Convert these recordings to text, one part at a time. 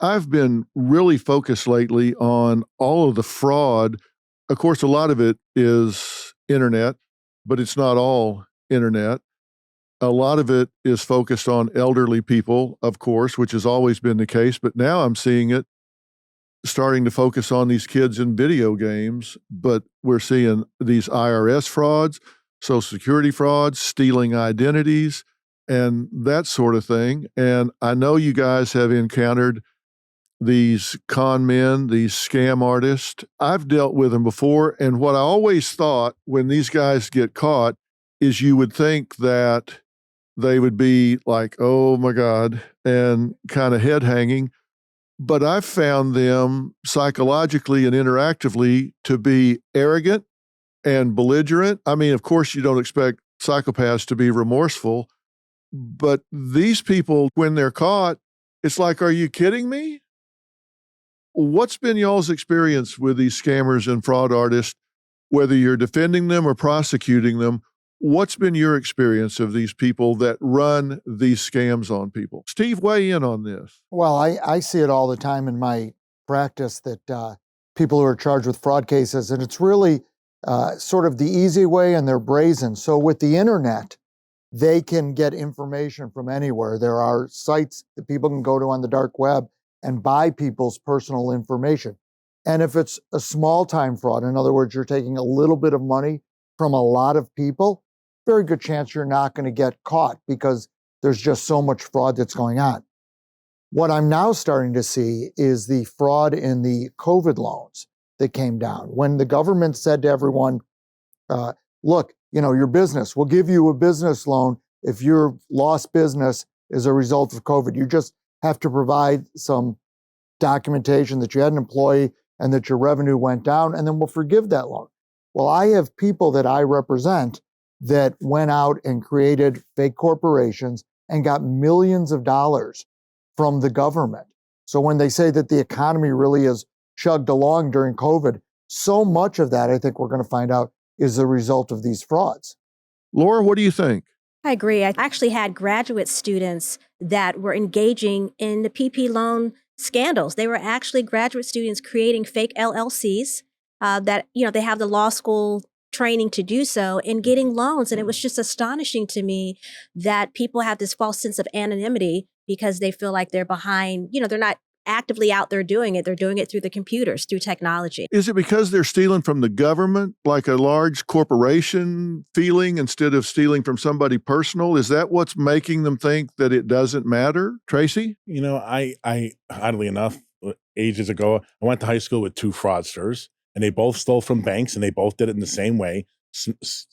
I've been really focused lately on all of the fraud. Of course, a lot of it is internet, but it's not all internet. A lot of it is focused on elderly people, of course, which has always been the case, but now I'm seeing it starting to focus on these kids in video games. But we're seeing these IRS frauds, Social Security frauds, stealing identities, and that sort of thing. And I know you guys have encountered these con men, these scam artists. I've dealt with them before. And what I always thought when these guys get caught is you would think that they would be like, oh my God, and kind of head hanging. But I've found them psychologically and interactively to be arrogant and belligerent. I mean, of course, you don't expect psychopaths to be remorseful, but these people, when they're caught, it's like, are you kidding me? What's been y'all's experience with these scammers and fraud artists, whether you're defending them or prosecuting them? What's been your experience of these people that run these scams on people? Steve, weigh in on this. Well, I see it all the time in my practice that people who are charged with fraud cases, and it's really sort of the easy way and they're brazen. So with the internet, they can get information from anywhere. There are sites that people can go to on the dark web and buy people's personal information. And if it's a small time fraud, in other words, you're taking a little bit of money from a lot of people, very good chance you're not going to get caught because there's just so much fraud that's going on. What I'm now starting to see is the fraud in the COVID loans that came down. When the government said to everyone, look, your business, we'll give you a business loan if your lost business is a result of COVID. You just have to provide some documentation that you had an employee and that your revenue went down, and then we'll forgive that loan. Well, I have people that I represent that went out and created fake corporations and got millions of dollars from the government. So when they say that the economy really has chugged along during COVID, so much of that, I think we're going to find out, is the result of these frauds. Laura, what do you think? I agree. I actually had graduate students that were engaging in the PP loan scandals. They were actually graduate students creating fake LLCs that, they have the law school training to do so and getting loans. And it was just astonishing to me that people have this false sense of anonymity because they feel like they're behind, they're not actively out there doing it. They're doing it through the computers, through technology. Is it because they're stealing from the government, like a large corporation feeling, instead of stealing from somebody personal? Is that what's making them think that it doesn't matter? Tracy? I oddly enough, ages ago, I went to high school with two fraudsters, and they both stole from banks, and they both did it in the same way.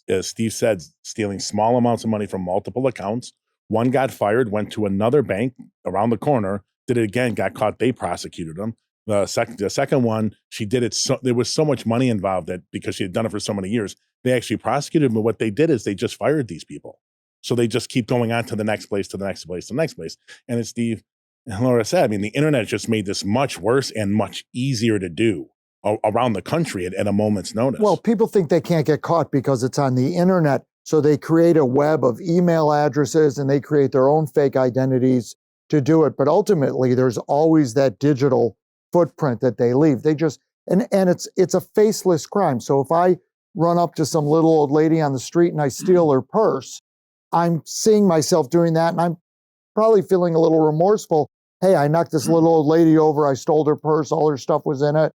As Steve said, stealing small amounts of money from multiple accounts. One got fired, went to another bank around the corner, did it again, got caught, they prosecuted him. The second one, she did it, there was so much money involved that because she had done it for so many years, they actually prosecuted him. But what they did is they just fired these people. So they just keep going on to the next place, to the next place, to the next place. And as Steve and Laura said, the internet just made this much worse and much easier to do around the country at a moment's notice. Well, people think they can't get caught because it's on the internet. So they create a web of email addresses and they create their own fake identities to do it. But ultimately, there's always that digital footprint that they leave. They just, and it's a faceless crime. So if I run up to some little old lady on the street and I steal her purse, I'm seeing myself doing that and I'm probably feeling a little remorseful. Hey, I knocked this little old lady over. I stole her purse. All her stuff was in it.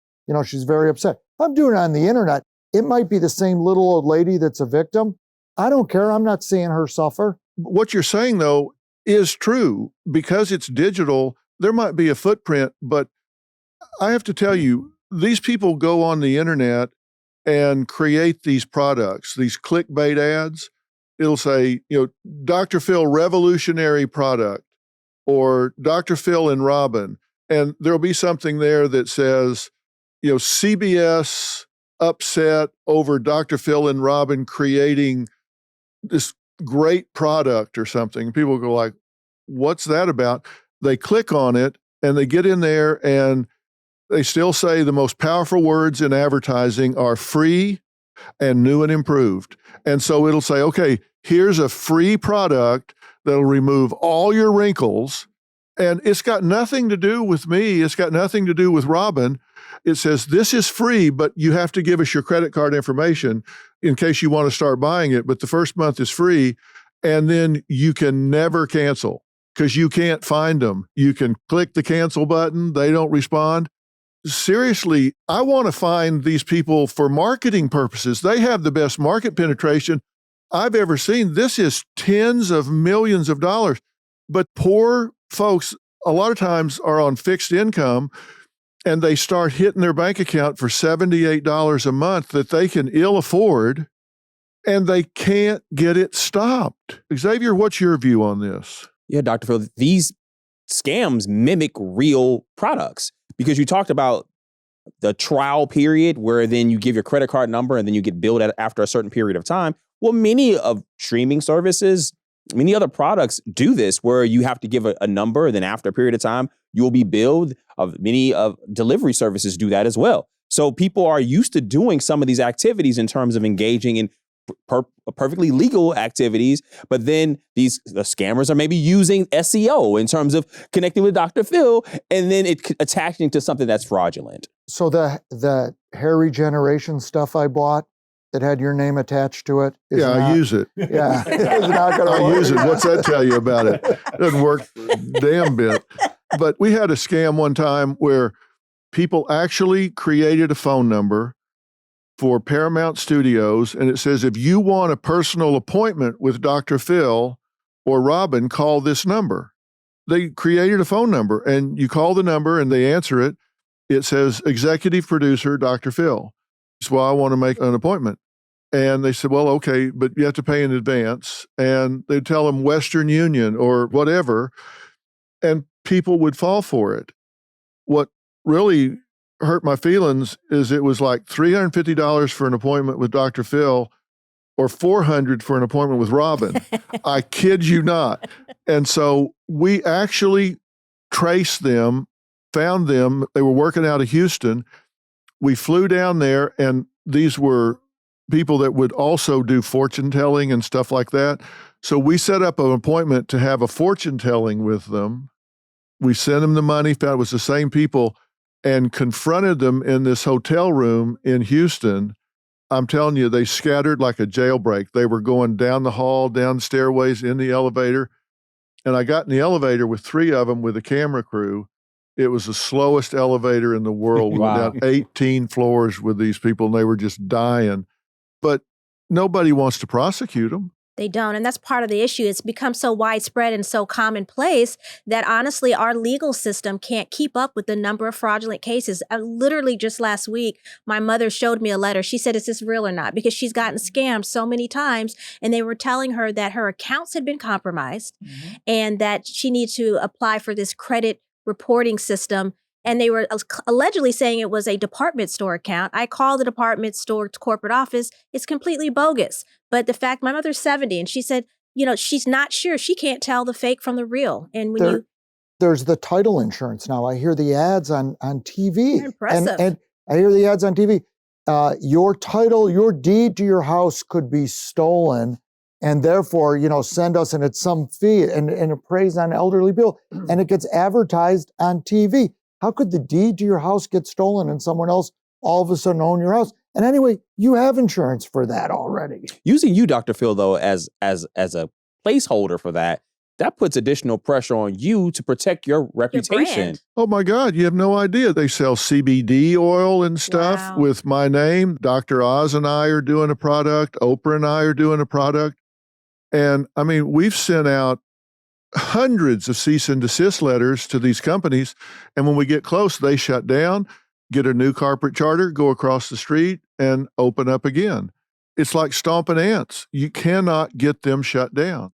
She's very upset. If I'm doing it on the internet, it might be the same little old lady that's a victim. I don't care. I'm not seeing her suffer. What you're saying, though, is true. Because it's digital, there might be a footprint, but I have to tell you, these people go on the internet and create these products, these clickbait ads. It'll say, Dr. Phil revolutionary product, or Dr. Phil and Robin. And there'll be something there that says, CBS upset over Dr. Phil and Robin creating this great product or something. People go like, what's that about? They click on it and they get in there and they still say the most powerful words in advertising are free and new and improved. And so it'll say, okay, here's a free product that'll remove all your wrinkles And it's got nothing to do with me. It's got nothing to do with Robin. It says, this is free, but you have to give us your credit card information in case you want to start buying it. But the first month is free. And then you can never cancel because you can't find them. You can click the cancel button. They don't respond. Seriously, I want to find these people for marketing purposes. They have the best market penetration I've ever seen. This is tens of millions of dollars. But poor folks, a lot of times, are on fixed income and they start hitting their bank account for $78 a month that they can ill afford, and they can't get it stopped. Exavier, what's your view on this? Yeah, Dr. Phil, these scams mimic real products because you talked about the trial period where then you give your credit card number and then you get billed after a certain period of time. Well, many of streaming services, many other products do this where you have to give a number and then after a period of time, you will be billed. Many of delivery services do that as well. So people are used to doing some of these activities in terms of engaging in perfectly legal activities, but then the scammers are maybe using SEO in terms of connecting with Dr. Phil and then attaching to something that's fraudulent. So the hair regeneration stuff I bought that had your name attached to it. I use it. Yeah, it's not going to work. I use it. What's that tell you about it? It doesn't work damn bit. But we had a scam one time where people actually created a phone number for Paramount Studios, and it says, if you want a personal appointment with Dr. Phil or Robin, call this number. They created a phone number, and you call the number, and they answer it. It says, executive producer, Dr. Phil. So, well, I want to make an appointment. And they said, well, okay, but you have to pay in advance. And they'd tell them Western Union or whatever, and people would fall for it. What really hurt my feelings is it was like $350 for an appointment with Dr. Phil or $400 for an appointment with Robin. I kid you not. And so we actually traced them, found them. They were working out of Houston. We flew down there, and these were people that would also do fortune telling and stuff like that. So we set up an appointment to have a fortune telling with them. We sent them the money, found it was the same people, and confronted them in this hotel room in Houston. I'm telling you, they scattered like a jailbreak. They were going down the hall, down stairways, in the elevator. And I got in the elevator with three of them with a camera crew. It was the slowest elevator in the world. We Wow. went down 18 floors with these people, and they were just dying. But nobody wants to prosecute them. They don't. And that's part of the issue. It's become so widespread and so commonplace that honestly, our legal system can't keep up with the number of fraudulent cases. Literally just last week, my mother showed me a letter. She said, is this real or not? Because she's gotten scammed so many times. And they were telling her that her accounts had been compromised and that she needed to apply for this credit reporting system. And they were allegedly saying it was a department store account. I called the department store corporate office. It's completely bogus. But the fact, my mother's 70, and she said, she's not sure. She can't tell the fake from the real. And when there's the title insurance now. I hear the ads on TV. Impressive. And I hear the ads on TV. Your title, your deed to your house could be stolen, and therefore, send us, and it's some fee, and it preys on elderly people, and it gets advertised on TV. How could the deed to your house get stolen and someone else all of a sudden own your house? And anyway, you have insurance for that already. Using you, Dr. Phil, though, as a placeholder for that puts additional pressure on you to protect your reputation. brand. Oh my God, you have no idea. They sell CBD oil and stuff Wow. with my name. Dr. Oz and I are doing a product. Oprah and I are doing a product. And I mean, we've sent out hundreds of cease and desist letters to these companies. And when we get close, they shut down, get a new corporate charter, go across the street, and open up again. It's like stomping ants. You cannot get them shut down.